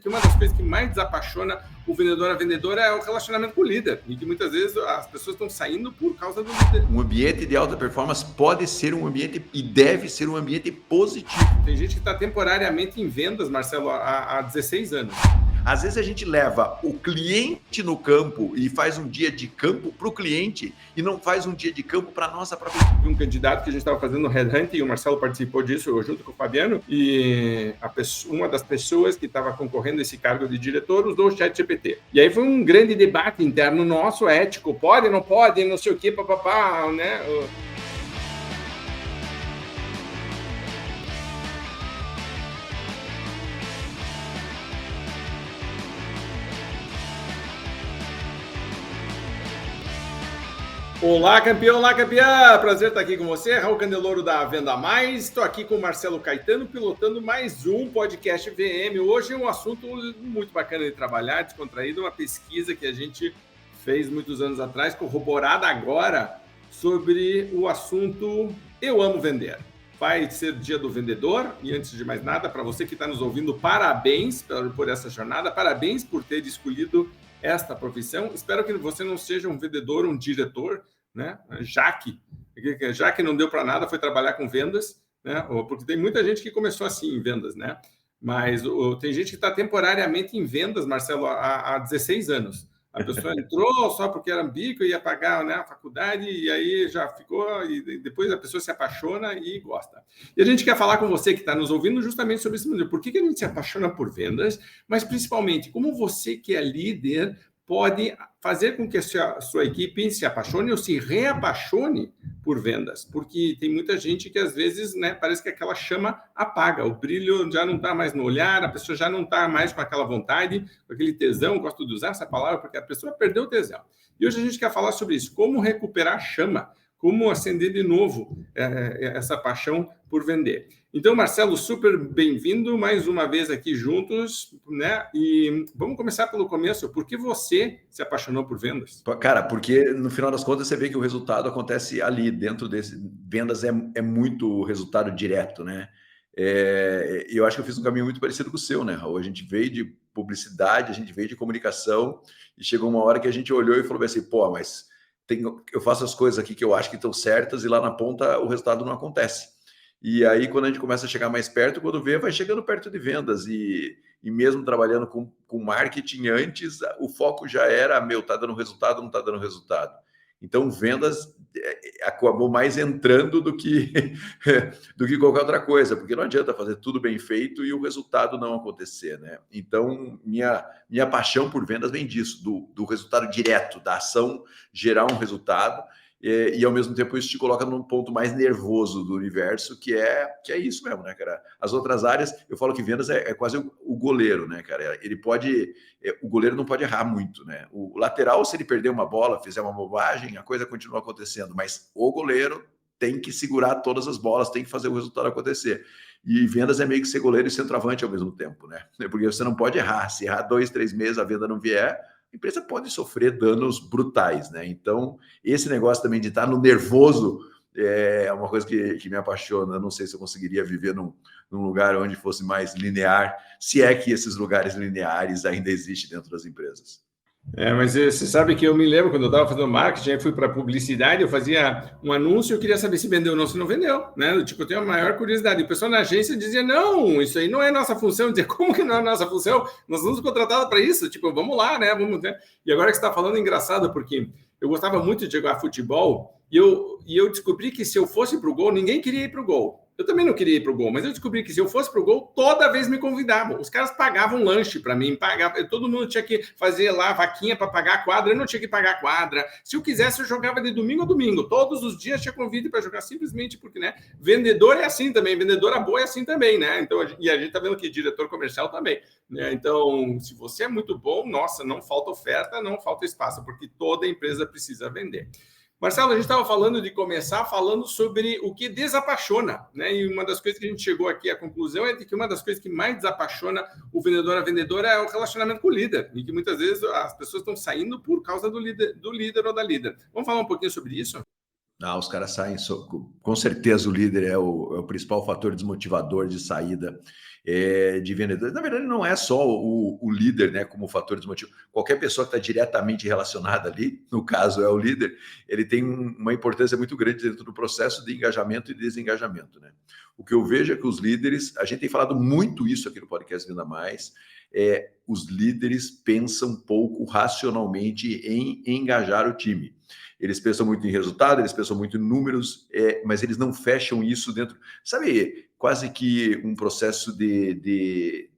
que uma das coisas que mais desapaixona o vendedor, a vendedora, é o relacionamento com o líder, e que muitas vezes as pessoas estão saindo por causa do líder. Um ambiente de alta performance pode ser um ambiente e deve ser um ambiente positivo. Tem gente que está temporariamente em vendas, Marcelo, há 16 anos. Às vezes a gente leva o cliente no campo e faz um dia de campo para o cliente e não faz um dia de campo para a nossa própria equipe. Um candidato que a gente estava fazendo no Headhunting, e o Marcelo participou disso junto com o Fabiano, e uma das pessoas que estava concorrendo a esse cargo de diretor usou o ChatGPT. E aí foi um grande debate interno nosso, ético, pode, não pode, não sei o que, papapá, né? Olá, campeão, olá, campeã! Prazer estar aqui com você, Raul Candeloro da Venda Mais. Estou aqui com o Marcelo Caetano, pilotando mais um podcast VM. Hoje é um assunto muito bacana de trabalhar, descontraído, uma pesquisa que a gente fez muitos anos atrás, corroborada agora, sobre o assunto Eu Amo Vender. Vai ser dia do vendedor, e antes de mais nada, para você que está nos ouvindo, parabéns por essa jornada, parabéns por ter escolhido esta profissão. Espero que você não seja um vendedor, um diretor, né? Já que não deu para nada, foi trabalhar com vendas, né? Porque tem muita gente que começou assim em vendas, né? Mas tem gente que está temporariamente em vendas, Marcelo, há 16 anos. A pessoa entrou só porque era bico, ia pagar, né, a faculdade, e aí já ficou, e depois a pessoa se apaixona e gosta. E a gente quer falar com você que está nos ouvindo justamente sobre esse mundo. Por que a gente se apaixona por vendas, mas principalmente como você que é líder pode fazer com que a sua equipe se apaixone ou se reapaixone por vendas, porque tem muita gente que às vezes, né, parece que aquela chama apaga, o brilho já não está mais no olhar, a pessoa já não está mais com aquela vontade, com aquele tesão, gosto de usar essa palavra porque a pessoa perdeu o tesão. E hoje a gente quer falar sobre isso, como recuperar a chama, como acender de novo essa paixão por vender. Então, Marcelo, super bem-vindo mais uma vez aqui juntos, né? E vamos começar pelo começo. Por que você se apaixonou por vendas? Cara, porque no final das contas você vê que o resultado acontece ali, dentro desse... Vendas é muito resultado direto, né? Eu acho que eu fiz um caminho muito parecido com o seu, né, Raul? A gente veio de publicidade, a gente veio de comunicação, e chegou uma hora que a gente olhou e falou assim, pô, mas eu faço as coisas aqui que eu acho que estão certas e lá na ponta o resultado não acontece. E aí, quando a gente começa a chegar mais perto, quando vê, vai chegando perto de vendas. E mesmo trabalhando com marketing antes, o foco já era, tá dando resultado, não tá dando resultado. Então, vendas acabou mais entrando do que qualquer outra coisa, porque não adianta fazer tudo bem feito e o resultado não acontecer, né? Então, minha paixão por vendas vem disso, do resultado direto, da ação gerar um resultado. E ao mesmo tempo isso te coloca num ponto mais nervoso do universo, que é isso mesmo, né, cara? As outras áreas, eu falo que vendas é quase o goleiro, né, cara? O goleiro não pode errar muito, né? O lateral, se ele perder uma bola, fizer uma bobagem, a coisa continua acontecendo, mas o goleiro tem que segurar todas as bolas, tem que fazer o resultado acontecer. E vendas é meio que ser goleiro e centroavante ao mesmo tempo, né? Porque você não pode errar. Se errar 2, 3 meses, a venda não vier, a empresa pode sofrer danos brutais, né? Então, esse negócio também de estar no nervoso é uma coisa que me apaixona. Eu não sei se eu conseguiria viver num lugar onde fosse mais linear, se é que esses lugares lineares ainda existem dentro das empresas. Mas você sabe que eu me lembro quando eu estava fazendo marketing, aí fui para publicidade, eu fazia um anúncio, eu queria saber se vendeu ou não, se não vendeu, né? Tipo, eu tenho a maior curiosidade. E o pessoal na agência dizia, não, isso aí não é nossa função. Eu dizia, como que não é nossa função? Nós somos contratados para isso, tipo, vamos lá, né? Vamos, né? E agora que você está falando, é engraçado, porque eu gostava muito de jogar futebol e eu descobri que se eu fosse para o gol, ninguém queria ir para o gol. Eu também não queria ir para o gol, mas eu descobri que se eu fosse para o gol, toda vez me convidavam. Os caras pagavam lanche para mim, todo mundo tinha que fazer lá vaquinha para pagar a quadra, eu não tinha que pagar a quadra. Se eu quisesse, eu jogava de domingo a domingo. Todos os dias tinha convite para jogar, simplesmente porque, né? Vendedor é assim também, vendedora boa é assim também, né? Então, e a gente está vendo que diretor comercial também, né? Então, se você é muito bom, nossa, não falta oferta, não falta espaço, porque toda empresa precisa vender. Marcelo, a gente estava falando de começar falando sobre o que desapaixona, né? E uma das coisas que a gente chegou aqui à conclusão é de que uma das coisas que mais desapaixona o vendedor, a vendedora, é o relacionamento com o líder, e que muitas vezes as pessoas estão saindo por causa do líder ou da líder. Vamos falar um pouquinho sobre isso? Os caras saem, com certeza o líder é o principal fator desmotivador de saída. de vendedores. Na verdade, não é só o líder, né, como fator desmotivador. Qualquer pessoa que está diretamente relacionada ali, no caso é o líder, ele tem uma importância muito grande dentro do processo de engajamento e desengajamento, né? O que eu vejo é que os líderes, a gente tem falado muito isso aqui no podcast Venda Mais, os líderes pensam pouco racionalmente em engajar o time. Eles pensam muito em resultado, eles pensam muito em números, mas eles não fecham isso dentro. Sabe, quase que um processo de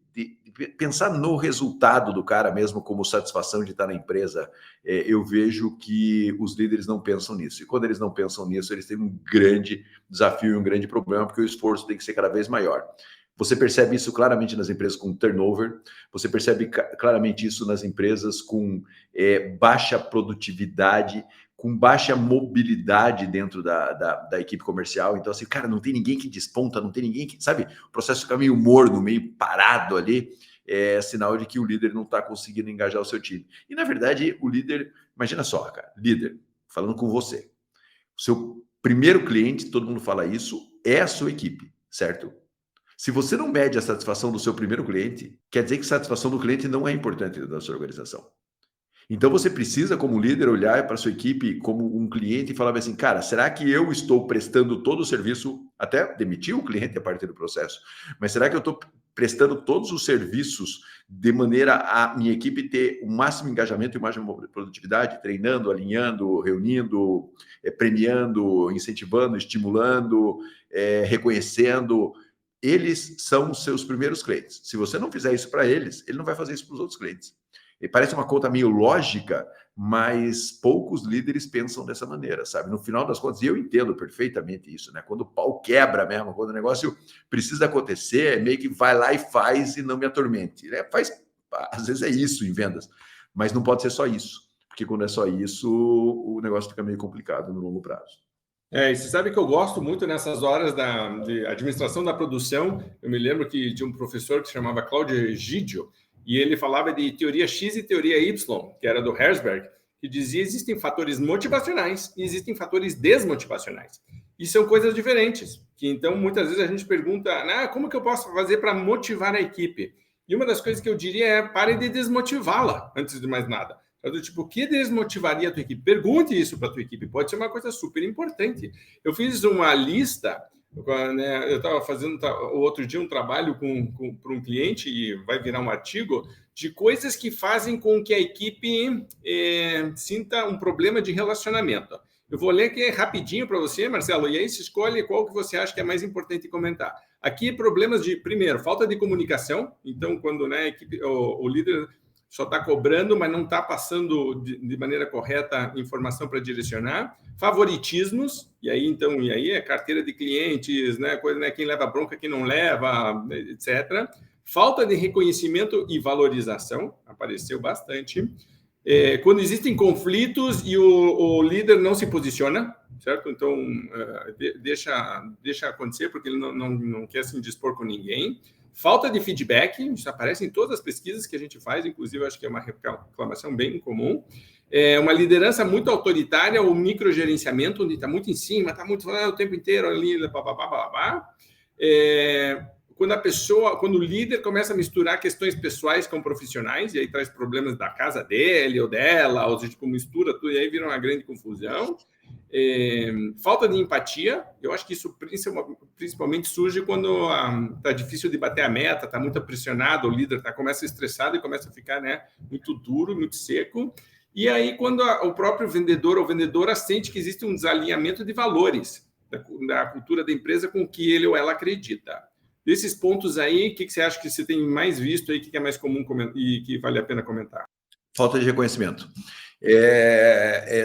pensar no resultado do cara mesmo como satisfação de estar na empresa. Eu vejo que os líderes não pensam nisso. E quando eles não pensam nisso, eles têm um grande desafio e um grande problema, porque o esforço tem que ser cada vez maior. Você percebe isso claramente nas empresas com turnover, você percebe claramente isso nas empresas com baixa produtividade, com baixa mobilidade dentro da equipe comercial. Então, assim, cara, não tem ninguém que desponta, não tem ninguém que, sabe, o processo fica meio morno, meio parado ali, é sinal de que o líder não está conseguindo engajar o seu time. E, na verdade, o líder, imagina só, cara, líder, falando com você, o seu primeiro cliente, todo mundo fala isso, é a sua equipe, certo? Se você não mede a satisfação do seu primeiro cliente, quer dizer que a satisfação do cliente não é importante dentro da sua organização. Então você precisa, como líder, olhar para a sua equipe como um cliente e falar assim, cara, será que eu estou prestando todo o serviço, até demitir o cliente a partir do processo, mas será que eu estou prestando todos os serviços de maneira a minha equipe ter o máximo engajamento e o máximo produtividade, treinando, alinhando, reunindo, premiando, incentivando, estimulando, reconhecendo? Eles são os seus primeiros clientes. Se você não fizer isso para eles, ele não vai fazer isso para os outros clientes. E parece uma conta meio lógica, mas poucos líderes pensam dessa maneira, sabe? No final das contas, e eu entendo perfeitamente isso, né? Quando o pau quebra mesmo, quando o negócio precisa acontecer, meio que vai lá e faz e não me atormente. Às vezes é isso em vendas, mas não pode ser só isso, porque quando é só isso, o negócio fica meio complicado no longo prazo. E você sabe que eu gosto muito nessas horas de administração da produção. Eu me lembro que tinha um professor que se chamava Cláudio Egidio, e ele falava de teoria X e teoria Y, que era do Herzberg, que dizia que existem fatores motivacionais e existem fatores desmotivacionais. E são coisas diferentes. Que então, muitas vezes a gente pergunta, como que eu posso fazer para motivar a equipe? E uma das coisas que eu diria é, pare de desmotivá-la, antes de mais nada. Do tipo, o que desmotivaria a tua equipe? Pergunte isso para a tua equipe, pode ser uma coisa super importante. Eu fiz uma lista, né, eu estava fazendo o outro dia um trabalho para um cliente, e vai virar um artigo, de coisas que fazem com que a equipe sinta um problema de relacionamento. Eu vou ler aqui rapidinho para você, Marcelo, e aí você escolhe qual que você acha que é mais importante comentar. Aqui, problemas de, primeiro, falta de comunicação. Então, quando, né, a equipe, o líder só está cobrando, mas não está passando de maneira correta informação para direcionar. Favoritismos, e aí é carteira de clientes, né, coisa, né, quem leva bronca, quem não leva, etc. Falta de reconhecimento e valorização, apareceu bastante. Quando existem conflitos e o líder não se posiciona, certo? Então, deixa acontecer, porque ele não quer se indispor com ninguém. Falta de feedback, isso aparece em todas as pesquisas que a gente faz, inclusive acho que é uma reclamação bem comum. Uma liderança muito autoritária ou microgerenciamento, onde está muito em cima, está muito falando o tempo inteiro ali, quando o líder começa a misturar questões pessoais com profissionais, e aí traz problemas da casa dele ou dela, ou seja, mistura tudo, e aí vira uma grande confusão. Falta de empatia, eu acho que isso principalmente surge quando está difícil de bater a meta, está muito pressionado, o líder começa estressado e começa a ficar, né, muito duro, muito seco. E aí, quando o próprio vendedor ou vendedora sente que existe um desalinhamento de valores da cultura da empresa com o que ele ou ela acredita. Desses pontos aí, o que você acha que você tem mais visto aí, que é mais comum e que vale a pena comentar? Falta de reconhecimento.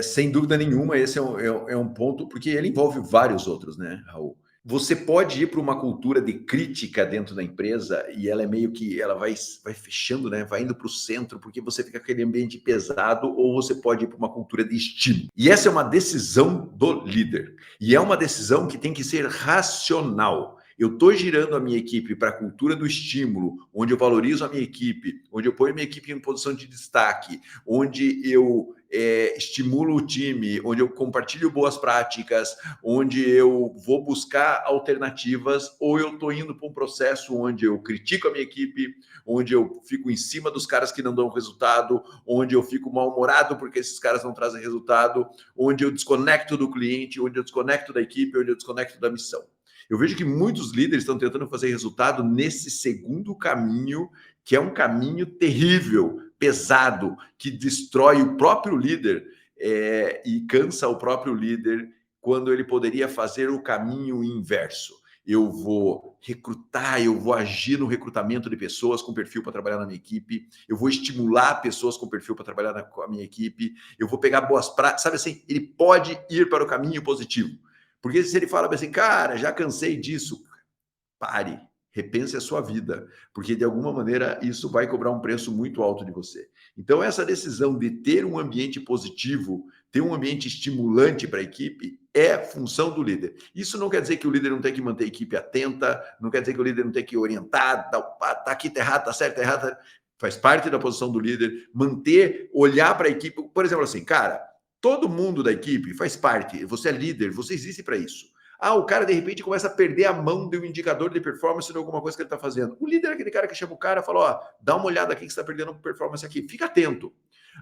Sem dúvida nenhuma, esse é um ponto, porque ele envolve vários outros, né, Raul? Você pode ir para uma cultura de crítica dentro da empresa e ela é meio que, ela vai fechando, né? Vai indo para o centro, porque você fica com aquele ambiente pesado, ou você pode ir para uma cultura de estímulo. E essa é uma decisão do líder. E é uma decisão que tem que ser racional. Eu estou girando a minha equipe para a cultura do estímulo, onde eu valorizo a minha equipe, onde eu ponho a minha equipe em posição de destaque, onde eu estimulo o time, onde eu compartilho boas práticas, onde eu vou buscar alternativas, ou eu estou indo para um processo onde eu critico a minha equipe, onde eu fico em cima dos caras que não dão resultado, onde eu fico mal-humorado porque esses caras não trazem resultado, onde eu desconecto do cliente, onde eu desconecto da equipe, onde eu desconecto da missão. Eu vejo que muitos líderes estão tentando fazer resultado nesse segundo caminho, que é um caminho terrível, pesado, que destrói o próprio líder e cansa o próprio líder, quando ele poderia fazer o caminho inverso. Eu vou recrutar, eu vou agir no recrutamento de pessoas com perfil para trabalhar na minha equipe, eu vou estimular pessoas com perfil para trabalhar com a minha equipe, eu vou pegar boas práticas, sabe assim, ele pode ir para o caminho positivo. Porque se ele fala assim, cara, já cansei disso, pare, repense a sua vida, porque de alguma maneira isso vai cobrar um preço muito alto de você. Então, essa decisão de ter um ambiente positivo, ter um ambiente estimulante para a equipe, é função do líder. Isso não quer dizer que o líder não tem que manter a equipe atenta, não quer dizer que o líder não tem que orientar, tá aqui, tá errado, tá certo, tá errado. Faz parte da posição do líder, manter, olhar para a equipe. Por exemplo, assim, cara, todo mundo da equipe faz parte, você é líder, você existe para isso. O cara, de repente, começa a perder a mão de um indicador de performance de alguma coisa que ele está fazendo. O líder é aquele cara que chama o cara e fala, dá uma olhada aqui que você está perdendo performance aqui, fica atento.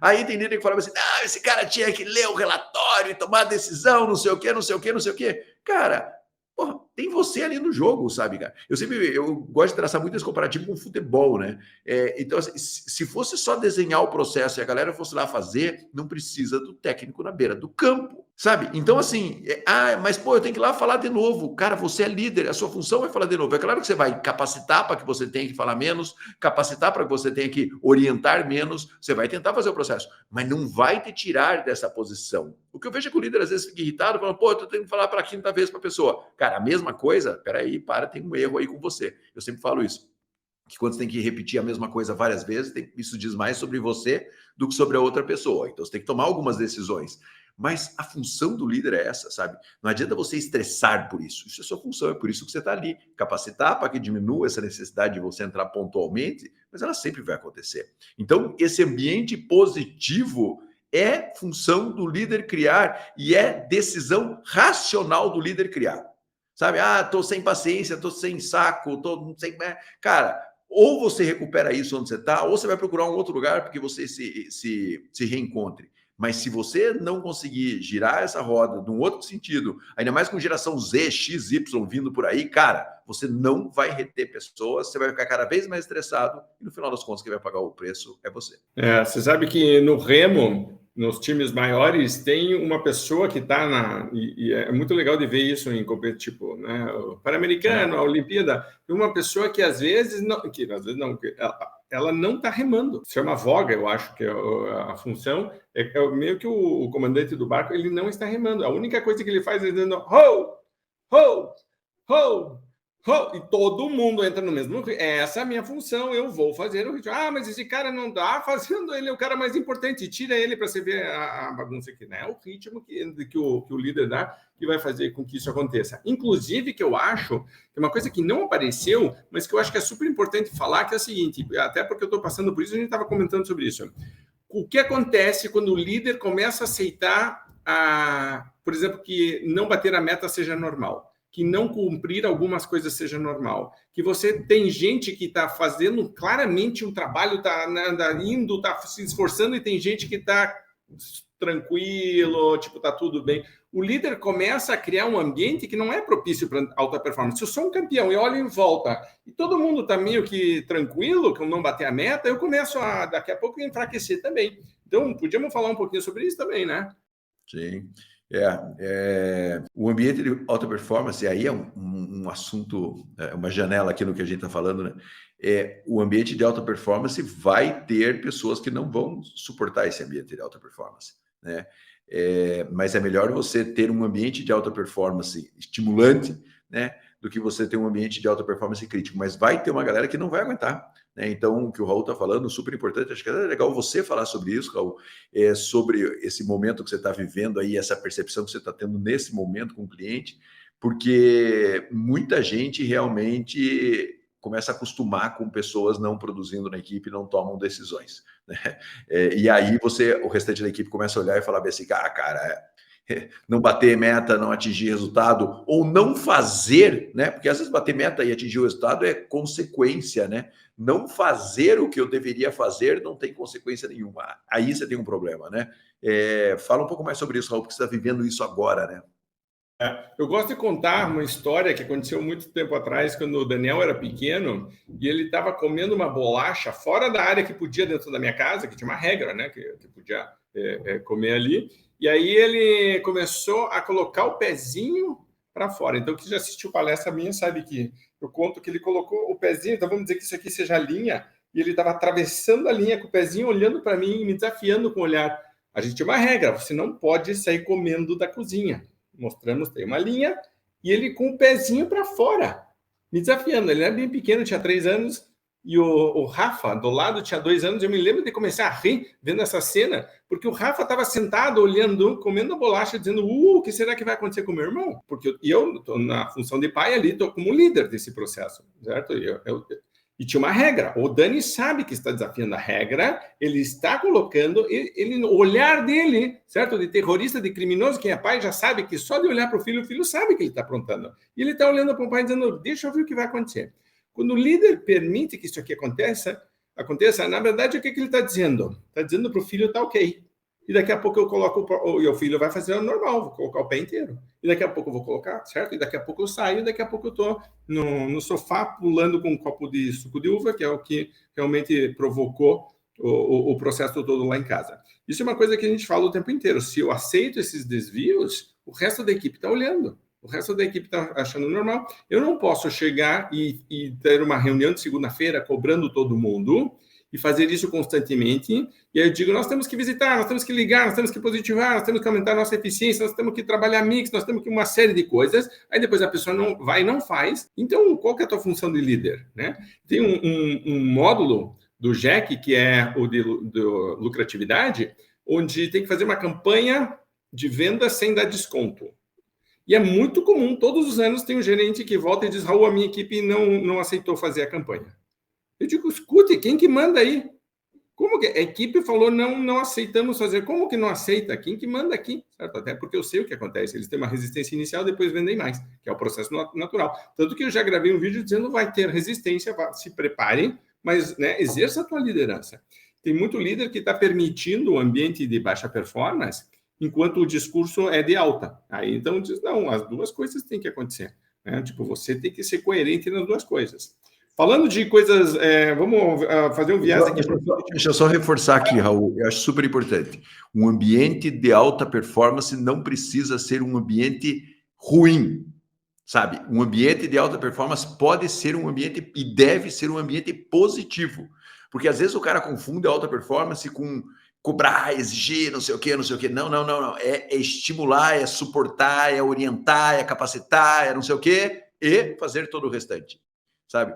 Aí tem líder que fala assim, esse cara tinha que ler o relatório e tomar decisão, não sei o quê, não sei o quê, não sei o quê. Cara, porra, tem você ali no jogo, sabe, cara? Eu gosto de traçar muito esse comparativo com o futebol, né? Então, assim, se fosse só desenhar o processo e a galera fosse lá fazer, não precisa do técnico na beira do campo, sabe? Então, assim, mas, eu tenho que ir lá falar de novo. Cara, você é líder, a sua função é falar de novo. É claro que você vai capacitar para que você tenha que falar menos, capacitar para que você tenha que orientar menos, você vai tentar fazer o processo, mas não vai te tirar dessa posição. O que eu vejo é que o líder às vezes fica irritado, falando, eu tô tendo que falar para a quinta vez para a pessoa. Cara, a mesma coisa, peraí, tem um erro aí com você. Eu sempre falo isso, que quando você tem que repetir a mesma coisa várias vezes, isso diz mais sobre você do que sobre a outra pessoa. Então você tem que tomar algumas decisões. Mas a função do líder é essa, sabe? Não adianta você estressar por isso. Isso é sua função, é por isso que você está ali. Capacitar para que diminua essa necessidade de você entrar pontualmente, mas ela sempre vai acontecer. Então, esse ambiente positivo é função do líder criar e é decisão racional do líder criar. Sabe? Tô sem paciência, tô sem saco, tô sem... Cara, ou você recupera isso onde você está, ou você vai procurar um outro lugar porque você se reencontre. Mas se você não conseguir girar essa roda num outro sentido, ainda mais com geração Z, X, Y vindo por aí, cara, você não vai reter pessoas, você vai ficar cada vez mais estressado e no final das contas quem vai pagar o preço é você. Você sabe que no remo, nos times maiores, tem uma pessoa que está e é muito legal de ver isso em competitivo, né? O Pan-Americano, a Olimpíada, uma pessoa que às vezes não, ela não está remando. Se chama voga, eu acho que é a função. É meio que o comandante do barco, ele não está remando. A única coisa que ele faz é dizendo ho, ho, ho, ho, e todo mundo entra no mesmo ritmo. Essa é a minha função, eu vou fazer o ritmo. Mas esse cara não está fazendo, ele é o cara mais importante, tira ele para você ver a bagunça aqui, né? É o ritmo que o líder dá que vai fazer com que isso aconteça. Inclusive, que eu acho que uma coisa que não apareceu, mas que eu acho que é super importante falar, que é o seguinte, até porque eu estou passando por isso, a gente estava comentando sobre isso. O que acontece quando o líder começa a aceitar, por exemplo, que não bater a meta seja normal, que não cumprir algumas coisas seja normal, que você tem gente que está fazendo claramente um trabalho, está indo, está se esforçando, e tem gente que está tranquilo, tipo, tá tudo bem. O líder começa a criar um ambiente que não é propício para alta performance. Se eu sou um campeão e olho em volta e todo mundo está meio que tranquilo, que eu não bater a meta, eu começo daqui a pouco, enfraquecer também. Então, podíamos falar um pouquinho sobre isso também, né? Sim. O ambiente de alta performance, aí é um assunto, uma janela aqui no que a gente está falando, né? O ambiente de alta performance vai ter pessoas que não vão suportar esse ambiente de alta performance, né? Mas é melhor você ter um ambiente de alta performance estimulante, né, do que você ter um ambiente de alta performance crítico. Mas vai ter uma galera que não vai aguentar, né? Então, o que o Raul está falando, super importante, acho que é legal você falar sobre isso, Raul, sobre esse momento que você está vivendo aí, essa percepção que você está tendo nesse momento com o cliente, porque muita gente realmente começa a acostumar com pessoas não produzindo na equipe, não tomam decisões, né? E aí o restante da equipe começa a olhar e falar bem assim, cara, não bater meta, não atingir resultado, ou não fazer, né? Porque às vezes bater meta e atingir o resultado é consequência, né? Não fazer o que eu deveria fazer não tem consequência nenhuma. Aí você tem um problema, né? Fala um pouco mais sobre isso, Raul, porque você está vivendo isso agora, né? Eu gosto de contar uma história que aconteceu muito tempo atrás, quando o Daniel era pequeno, e ele estava comendo uma bolacha fora da área que podia dentro da minha casa, que tinha uma regra, né? Que podia comer ali. E aí ele começou a colocar o pezinho para fora. Então, quem já assistiu palestra minha sabe que eu conto que ele colocou o pezinho, então vamos dizer que isso aqui seja a linha, e ele estava atravessando a linha com o pezinho, olhando para mim e me desafiando com o olhar. A gente tem uma regra, você não pode sair comendo da cozinha. Mostramos, tem uma linha, e ele com o pezinho para fora, me desafiando. Ele era bem pequeno, tinha 3 anos, e o Rafa, do lado, tinha 2 anos. Eu me lembro de começar a rir vendo essa cena, porque o Rafa estava sentado, olhando, comendo a bolacha, dizendo, o que será que vai acontecer com o meu irmão? Porque eu estou na função de pai ali, estou como líder desse processo, certo? E tinha uma regra. O Dani sabe que está desafiando a regra, ele está colocando, o olhar dele, certo? De terrorista, de criminoso, quem é pai já sabe que só de olhar para o filho sabe que ele está aprontando. E ele está olhando para o pai dizendo, deixa eu ver o que vai acontecer. Quando o líder permite que isso aqui aconteça, na verdade, o que ele está dizendo? Está dizendo para o filho, tá ok. E daqui a pouco eu coloco, e o filho vai fazer o normal, vou colocar o pé inteiro. E daqui a pouco eu vou colocar, certo? E daqui a pouco eu saio, e daqui a pouco eu estou no sofá pulando com um copo de suco de uva, que é o que realmente provocou o processo todo lá em casa. Isso é uma coisa que a gente fala o tempo inteiro. Se eu aceito esses desvios, o resto da equipe está olhando. O resto da equipe está achando normal. Eu não posso chegar e ter uma reunião de segunda-feira cobrando todo mundo e fazer isso constantemente. E aí eu digo, nós temos que visitar, nós temos que ligar, nós temos que positivar, nós temos que aumentar a nossa eficiência, nós temos que trabalhar mix, nós temos que uma série de coisas. Aí depois a pessoa não vai e não faz. Então, qual que é a tua função de líder, né? Tem um módulo do JEC, que é o de lucratividade, onde tem que fazer uma campanha de venda sem dar desconto. E é muito comum, todos os anos tem um gerente que volta e diz, Raul, a minha equipe não aceitou fazer a campanha. Eu digo, escute, quem que manda aí? Como que a equipe falou, não aceitamos fazer? Como que não aceita? Quem que manda aqui? Certo? Até porque eu sei o que acontece. Eles têm uma resistência inicial, depois vendem mais, que é o processo natural. Tanto que eu já gravei um vídeo dizendo, vai ter resistência, se preparem, mas né, exerça a tua liderança. Tem muito líder que está permitindo o ambiente de baixa performance, enquanto o discurso é de alta. Aí, então, diz, não, as duas coisas têm que acontecer. Né? Tipo, você tem que ser coerente nas duas coisas. Falando de coisas, vamos fazer um viés aqui. Deixa eu só reforçar aqui, Raul, eu acho super importante. Um ambiente de alta performance não precisa ser um ambiente ruim, sabe? Um ambiente de alta performance pode ser um ambiente e deve ser um ambiente positivo. Porque às vezes o cara confunde a alta performance com cobrar, exigir, não sei o quê, não sei o quê. Não. É estimular, é suportar, é orientar, é capacitar, é não sei o quê, e fazer todo o restante, sabe?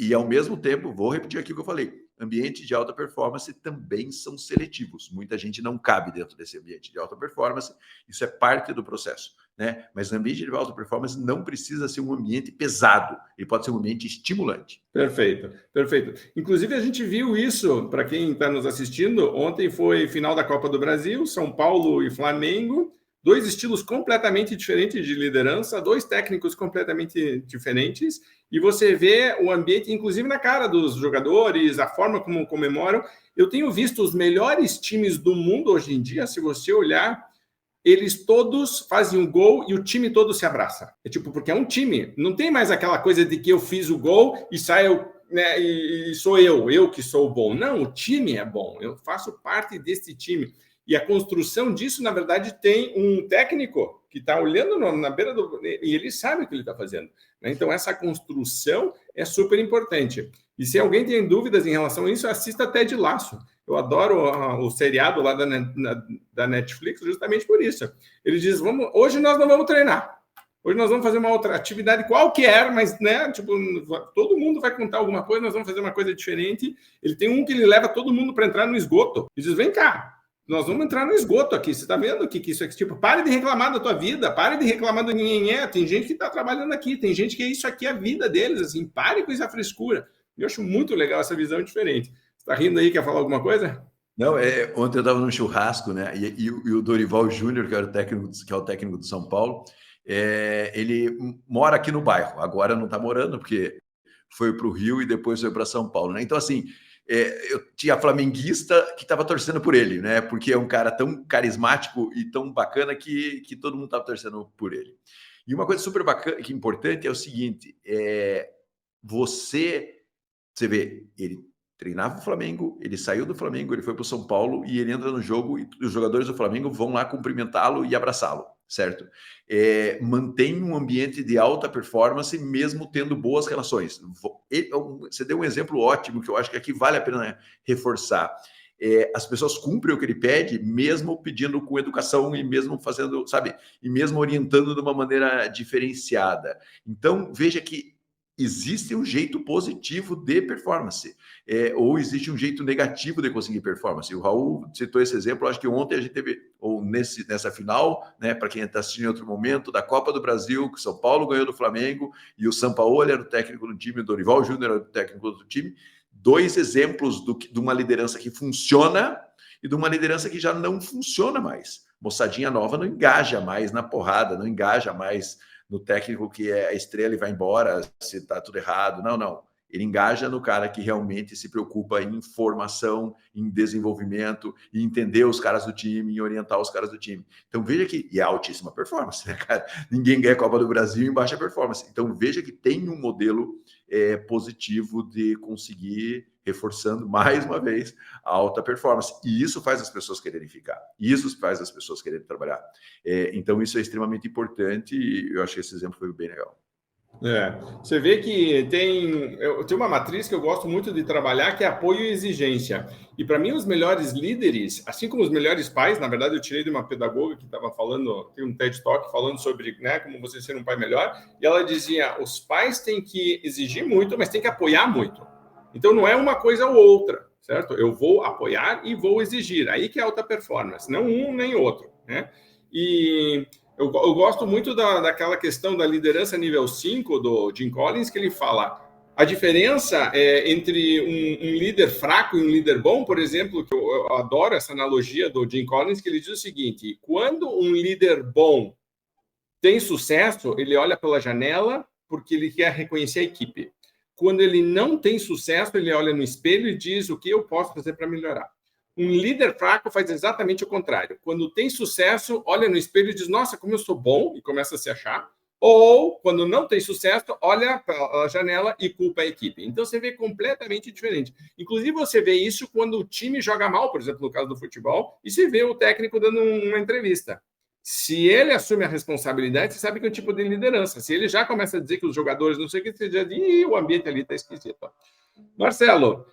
E, ao mesmo tempo, vou repetir aqui o que eu falei, ambientes de alta performance também são seletivos. Muita gente não cabe dentro desse ambiente de alta performance, isso é parte do processo, né? Mas o ambiente de alta performance não precisa ser um ambiente pesado, ele pode ser um ambiente estimulante. Perfeito. Inclusive, a gente viu isso, para quem está nos assistindo, ontem foi final da Copa do Brasil, São Paulo e Flamengo, 2 estilos completamente diferentes de liderança, 2 técnicos completamente diferentes, e você vê o ambiente, inclusive na cara dos jogadores, a forma como comemoram. Eu tenho visto os melhores times do mundo hoje em dia, se você olhar, eles todos fazem um gol e o time todo se abraça. É tipo, porque é um time, não tem mais aquela coisa de que eu fiz o gol e saio, né, e sou eu que sou bom. Não, o time é bom, eu faço parte desse time. E a construção disso, na verdade, tem um técnico que está olhando na beira do... E ele sabe o que ele está fazendo. Né? Então, essa construção é super importante. E se alguém tem dúvidas em relação a isso, assista Ted Lasso. Eu adoro o seriado lá da Netflix justamente por isso. Ele diz, hoje nós não vamos treinar. Hoje nós vamos fazer uma outra atividade qualquer, mas, né, tipo, todo mundo vai contar alguma coisa, nós vamos fazer uma coisa diferente. Ele tem um que ele leva todo mundo para entrar no esgoto. E diz, vem cá. nós vamos entrar no esgoto aqui. Você está vendo que isso aqui, tipo, pare de reclamar da tua vida, pare de reclamar do nhenhenhé. Tem gente que está trabalhando aqui, tem gente que isso aqui é a vida deles, assim, pare com essa frescura. Eu acho muito legal essa visão diferente. Você está rindo aí, quer falar alguma coisa? Não, ontem eu estava num churrasco, né? E o Dorival Júnior, que é o técnico do São Paulo, ele mora aqui no bairro. Agora não está morando, porque foi para o Rio e depois foi para São Paulo, né? Então, assim, eu tinha flamenguista que estava torcendo por ele, né? Porque é um cara tão carismático e tão bacana que todo mundo estava torcendo por ele. E uma coisa super bacana, que é importante, é o seguinte: você vê, ele treinava o Flamengo, ele saiu do Flamengo, ele foi para o São Paulo e ele entra no jogo e os jogadores do Flamengo vão lá cumprimentá-lo e abraçá-lo, certo? Mantém um ambiente de alta performance mesmo tendo boas relações. Você deu um exemplo ótimo que eu acho que aqui vale a pena reforçar. As pessoas cumprem o que ele pede, mesmo pedindo com educação e mesmo fazendo, sabe, e mesmo orientando de uma maneira diferenciada. Então, veja que existe um jeito positivo de performance, ou existe um jeito negativo de conseguir performance. O Raul citou esse exemplo, acho que ontem a gente teve, ou nessa final, né, para quem está assistindo em outro momento, da Copa do Brasil, que o São Paulo ganhou do Flamengo, e o Sampaoli era o técnico do time, o Dorival Júnior era o técnico do time, 2 exemplos de uma liderança que funciona e de uma liderança que já não funciona mais. Moçadinha nova não engaja mais na porrada, não engaja mais no técnico que é a estrela e vai embora se está tudo errado. Não. Ele engaja no cara que realmente se preocupa em formação, em desenvolvimento, em entender os caras do time, em orientar os caras do time. Então veja que, e é altíssima performance, né, cara? Ninguém ganha a Copa do Brasil em baixa performance. Então veja que tem um modelo positivo de conseguir, reforçando mais uma vez, a alta performance. E isso faz as pessoas quererem ficar. Isso faz as pessoas quererem trabalhar. Então isso é extremamente importante e eu achei esse exemplo foi bem legal. Você vê que tem uma matriz que eu gosto muito de trabalhar, que é apoio e exigência. E para mim, os melhores líderes, assim como os melhores pais, na verdade, eu tirei de uma pedagoga que estava falando, tem um TED Talk falando sobre, né, como você ser um pai melhor, e ela dizia: os pais têm que exigir muito, mas têm que apoiar muito. Então, não é uma coisa ou outra, certo? Eu vou apoiar e vou exigir. Aí que é alta performance, não um nem outro, né? E eu gosto muito daquela questão da liderança nível 5 do Jim Collins, que ele fala a diferença entre um líder fraco e um líder bom, por exemplo, que eu adoro essa analogia do Jim Collins, que ele diz o seguinte: quando um líder bom tem sucesso, ele olha pela janela porque ele quer reconhecer a equipe. Quando ele não tem sucesso, ele olha no espelho e diz: o que eu posso fazer para melhorar? Um líder fraco faz exatamente o contrário. Quando tem sucesso, olha no espelho e diz: nossa, como eu sou bom, e começa a se achar. Ou, quando não tem sucesso, olha para a janela e culpa a equipe. Então, você vê completamente diferente. Inclusive, você vê isso quando o time joga mal, por exemplo, no caso do futebol, e você vê o técnico dando uma entrevista. Se ele assume a responsabilidade, você sabe que é o tipo de liderança. Se ele já começa a dizer que os jogadores não sei o que, você já diz: o ambiente ali está esquisito. Marcelo,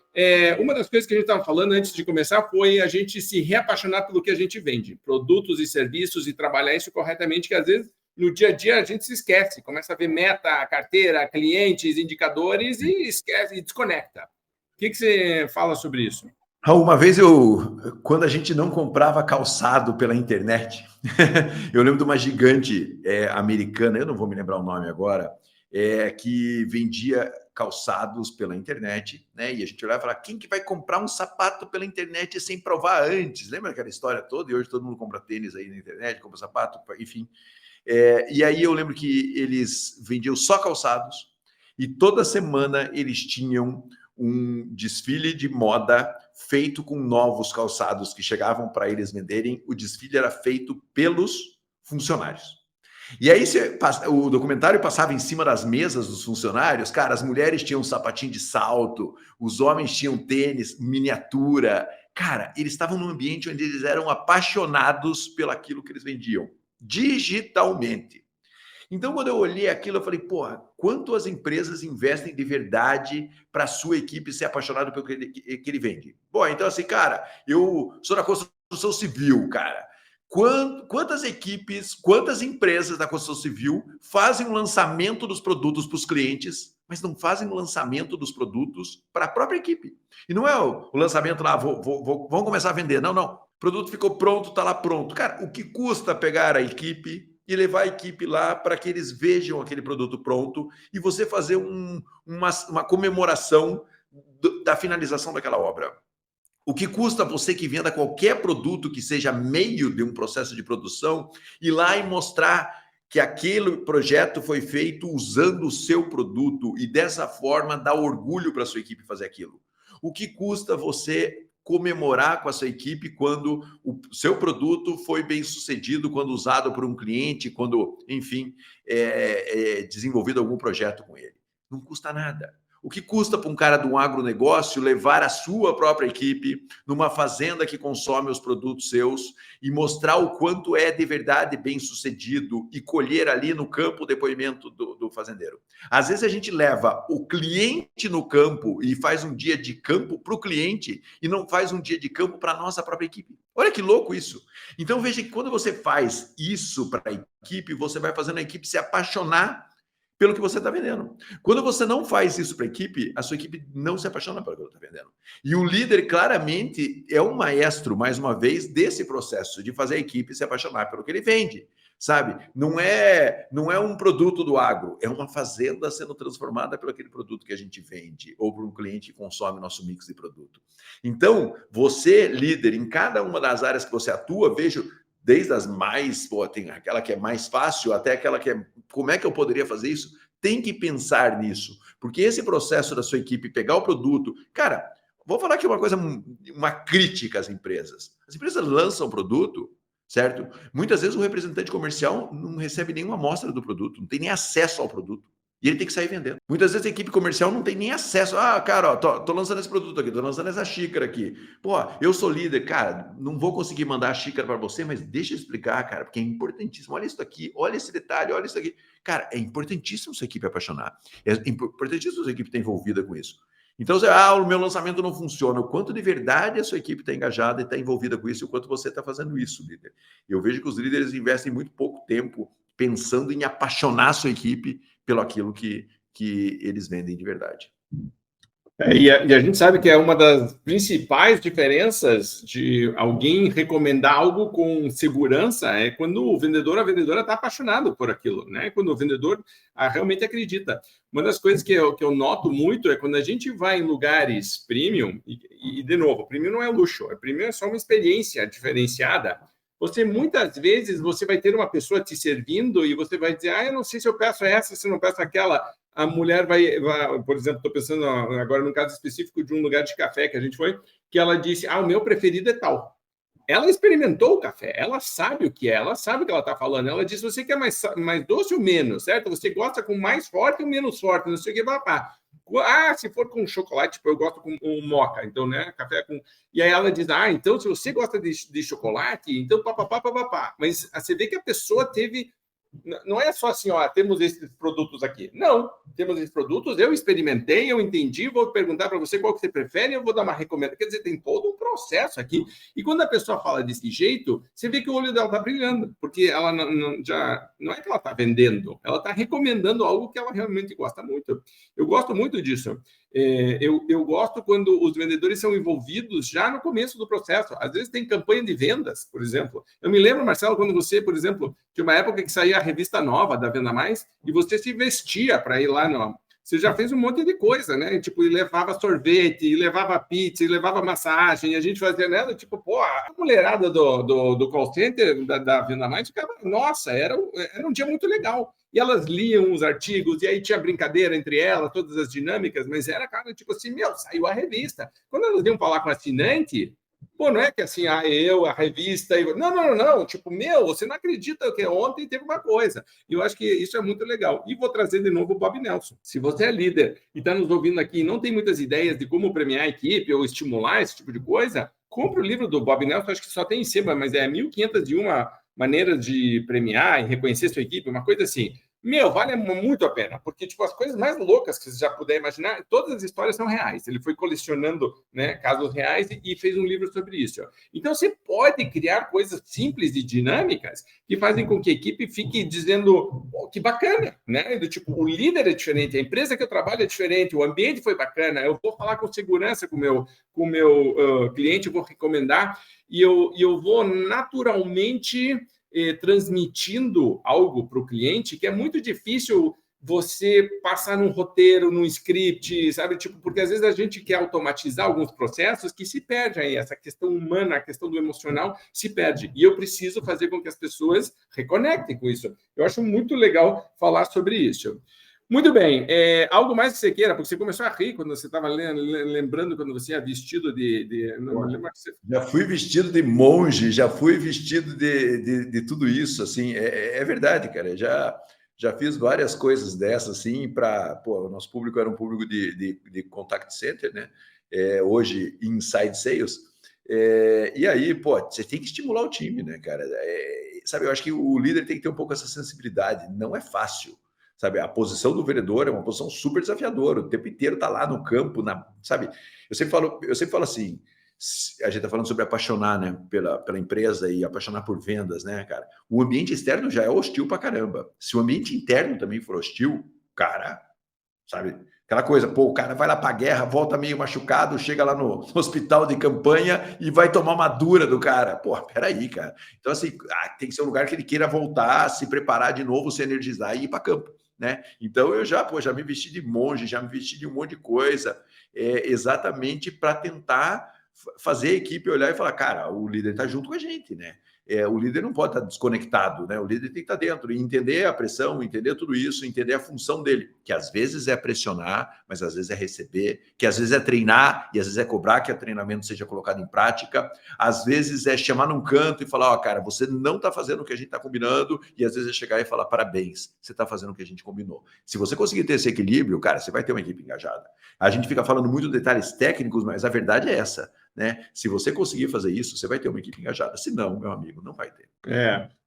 uma das coisas que a gente estava falando antes de começar foi a gente se reapaixonar pelo que a gente vende, produtos e serviços, e trabalhar isso corretamente, que às vezes no dia a dia a gente se esquece, começa a ver meta, carteira, clientes, indicadores e esquece e desconecta. O que você fala sobre isso? Raul, uma vez quando a gente não comprava calçado pela internet, eu lembro de uma gigante americana, eu não vou me lembrar o nome agora, que vendia calçados pela internet, né? E a gente olhava e falava: quem que vai comprar um sapato pela internet sem provar antes? Lembra aquela história toda? E hoje todo mundo compra tênis aí na internet, compra sapato, enfim. E aí eu lembro que eles vendiam só calçados e toda semana eles tinham um desfile de moda feito com novos calçados que chegavam para eles venderem. O desfile era feito pelos funcionários. E aí o documentário passava em cima das mesas dos funcionários. Cara, as mulheres tinham um sapatinho de salto, os homens tinham tênis, miniatura. Cara, eles estavam num ambiente onde eles eram apaixonados pelaquilo que eles vendiam, digitalmente. Então, quando eu olhei aquilo, eu falei: porra, quanto as empresas investem de verdade para a sua equipe ser apaixonada pelo que ele vende? Bom, então assim, cara, eu sou da construção civil, cara. Quantas equipes, quantas empresas da construção civil fazem o lançamento dos produtos para os clientes, mas não fazem o lançamento dos produtos para a própria equipe? E não é o lançamento lá, vamos começar a vender. Não. O produto ficou pronto, está lá pronto. Cara, o que custa pegar a equipe e levar a equipe lá para que eles vejam aquele produto pronto e você fazer uma comemoração da finalização daquela obra? O que custa você que venda qualquer produto que seja meio de um processo de produção ir lá e mostrar que aquele projeto foi feito usando o seu produto e dessa forma dar orgulho para a sua equipe fazer aquilo? O que custa você comemorar com a sua equipe quando o seu produto foi bem sucedido, quando usado por um cliente, quando, enfim, desenvolvido algum projeto com ele? Não custa nada. O que custa para um cara de um agronegócio levar a sua própria equipe numa fazenda que consome os produtos seus e mostrar o quanto é de verdade bem sucedido e colher ali no campo o depoimento do fazendeiro? Às vezes a gente leva o cliente no campo e faz um dia de campo para o cliente e não faz um dia de campo para a nossa própria equipe. Olha que louco isso. Então veja que quando você faz isso para a equipe, você vai fazendo a equipe se apaixonar pelo que você está vendendo. Quando você não faz isso para a sua equipe não se apaixona pelo que você está vendendo. E o líder, claramente, é um maestro, mais uma vez, desse processo de fazer a equipe se apaixonar pelo que ele vende, sabe? Não é um produto do agro, é uma fazenda sendo transformada por aquele produto que a gente vende ou por um cliente que consome nosso mix de produto. Então, você, líder, em cada uma das áreas que você atua, vejo desde as mais, tem aquela que é mais fácil até aquela que é, como é que eu poderia fazer isso? Tem que pensar nisso, porque esse processo da sua equipe pegar o produto, cara, vou falar aqui uma crítica às empresas. As empresas lançam o produto, certo? Muitas vezes o representante comercial não recebe nenhuma amostra do produto, não tem nem acesso ao produto. E ele tem que sair vendendo. Muitas vezes a equipe comercial não tem nem acesso. Ah, cara, ó, tô lançando esse produto aqui, tô lançando essa xícara aqui. Pô, eu sou líder, cara, não vou conseguir mandar a xícara para você, mas deixa eu explicar, cara, porque é importantíssimo. Olha isso aqui, olha esse detalhe, olha isso aqui. Cara, é importantíssimo sua equipe apaixonar. É importantíssimo sua equipe estar envolvida com isso. Então, o meu lançamento não funciona. O quanto de verdade a sua equipe está engajada e está envolvida com isso, e o quanto você está fazendo isso, líder. Eu vejo que os líderes investem muito pouco tempo pensando em apaixonar a sua equipe pelo aquilo que eles vendem de verdade. E a gente sabe que é uma das principais diferenças de alguém recomendar algo com segurança é quando o vendedor, a vendedora está apaixonado por aquilo, né? Quando o vendedor realmente acredita. Uma das coisas que eu noto muito é quando a gente vai em lugares premium, e de novo, premium não é luxo, premium é só uma experiência diferenciada. Muitas vezes você vai ter uma pessoa te servindo e você vai dizer, eu não sei se eu peço essa, se não peço aquela. A mulher vai por exemplo, estou pensando agora num caso específico de um lugar de café que a gente foi, que ela disse, o meu preferido é tal. Ela experimentou o café, ela sabe o que é, ela sabe o que ela está falando. Ela disse, você quer mais doce ou menos, certo? Você gosta com mais forte ou menos forte, não sei o que, papá. Se for com chocolate, tipo, eu gosto com um moca, então, né, café com... E aí ela diz, então, se você gosta de chocolate, então, papapá. Mas você vê que a pessoa teve... Não é só assim, temos esses produtos aqui. Não, temos esses produtos, eu experimentei, eu entendi, vou perguntar para você qual que você prefere, eu vou dar uma recomendação. Quer dizer, tem todo um processo aqui. E quando a pessoa fala desse jeito, você vê que o olho dela está brilhando, porque ela não é que ela está vendendo, ela está recomendando algo que ela realmente gosta muito. Eu gosto muito disso. Eu gosto quando os vendedores são envolvidos já no começo do processo. Às vezes tem campanha de vendas, por exemplo. Eu me lembro, Marcelo, quando você, por exemplo, tinha uma época que saía a revista nova da Venda Mais e você se vestia para ir lá no... Você já fez um monte de coisa, né? Tipo, e levava sorvete, e levava pizza, e levava massagem, e a gente fazia, né? Tipo, a mulherada do call center, da Venda Mais, ficava, nossa, era um dia muito legal. E elas liam os artigos, e aí tinha brincadeira entre elas, todas as dinâmicas, mas era, cara, tipo assim, saiu a revista. Quando elas iam falar com o assinante, não é que assim, a revista... Não. Tipo, você não acredita que ontem teve uma coisa. E eu acho que isso é muito legal. E vou trazer de novo o Bob Nelson. Se você é líder e está nos ouvindo aqui e não tem muitas ideias de como premiar a equipe ou estimular esse tipo de coisa, compre o livro do Bob Nelson, acho que só tem em cima, mas é 1501 maneiras de premiar e reconhecer sua equipe, uma coisa assim. Vale muito a pena, porque tipo, as coisas mais loucas que você já puder imaginar, todas as histórias são reais. Ele foi colecionando, né, casos reais e fez um livro sobre isso. Então, você pode criar coisas simples e dinâmicas que fazem com que a equipe fique dizendo que bacana, né? Do tipo, o líder é diferente, a empresa que eu trabalho é diferente, o ambiente foi bacana, eu vou falar com segurança com o meu cliente, eu vou recomendar e eu vou naturalmente transmitindo algo para o cliente que é muito difícil você passar num roteiro, num script, sabe? Tipo, porque às vezes a gente quer automatizar alguns processos que se perde aí, essa questão humana, a questão do emocional se perde. E eu preciso fazer com que as pessoas reconectem com isso. Eu acho muito legal falar sobre isso. Muito bem. Algo mais que você queira, porque você começou a rir quando você estava lembrando quando você ia vestido não me lembro que você... Já fui vestido de monge, já fui vestido de tudo isso, assim, é verdade, cara. Já fiz várias coisas dessas, assim, para... o nosso público era um público de contact center, né? Hoje, inside sales. E aí, você tem que estimular o time, né, cara? Sabe, eu acho que o líder tem que ter um pouco essa sensibilidade. Não é fácil. Sabe, a posição do vendedor é uma posição super desafiadora. O tempo inteiro tá lá no campo, sabe? Eu sempre falo assim, a gente está falando sobre apaixonar, né, pela empresa e apaixonar por vendas, né, cara? O ambiente externo já é hostil pra caramba. Se o ambiente interno também for hostil, cara, sabe? Aquela coisa, o cara vai lá pra guerra, volta meio machucado, chega lá no hospital de campanha e vai tomar uma dura do cara. Peraí, cara. Então, assim, tem que ser um lugar que ele queira voltar, se preparar de novo, se energizar e ir para campo, né? Então, eu já me vesti de monge, já me vesti de um monte de coisa, exatamente para tentar fazer a equipe olhar e falar, cara, o líder está junto com a gente, né? O líder não pode estar desconectado, né? O líder tem que estar dentro e entender a pressão, entender tudo isso, entender a função dele, que às vezes é pressionar, mas às vezes é receber, que às vezes é treinar e às vezes é cobrar que o treinamento seja colocado em prática, às vezes é chamar num canto e falar, cara, você não está fazendo o que a gente está combinando, e às vezes é chegar e falar, parabéns, você está fazendo o que a gente combinou. Se você conseguir ter esse equilíbrio, cara, você vai ter uma equipe engajada. A gente fica falando muito de detalhes técnicos, mas a verdade é essa, né? Se você conseguir fazer isso, você vai ter uma equipe engajada. Se não, meu amigo, não vai ter.